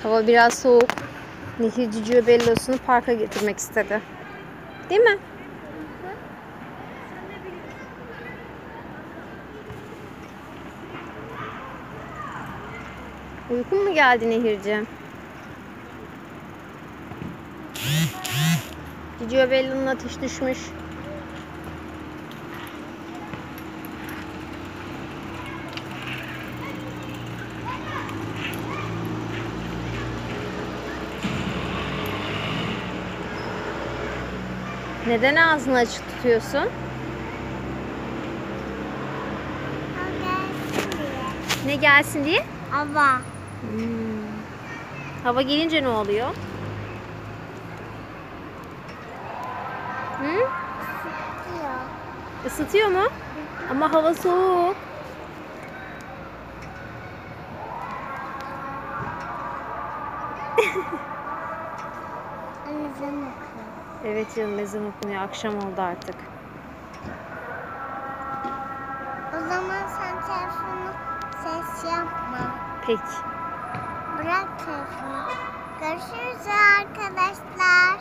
Hava biraz soğuk. Nehir Cicio Bellos'unu parka getirmek istedi. Değil mi? Uykun mu geldi Nehir'ciğim? Cicio Bello'nun ateş düşmüş. Neden ağzını açık tutuyorsun? Ne gelsin diye? Hava. Hava gelince ne oluyor? Hı? Sıkıyor. Isıtıyor mu? Ama hava soğuk. Ezan okuyor. Evet canım, ezan okunuyor. Akşam oldu artık. O zaman sen telefonu ses yapma. Peki. Bırak telefonu. Görüşürüz arkadaşlar.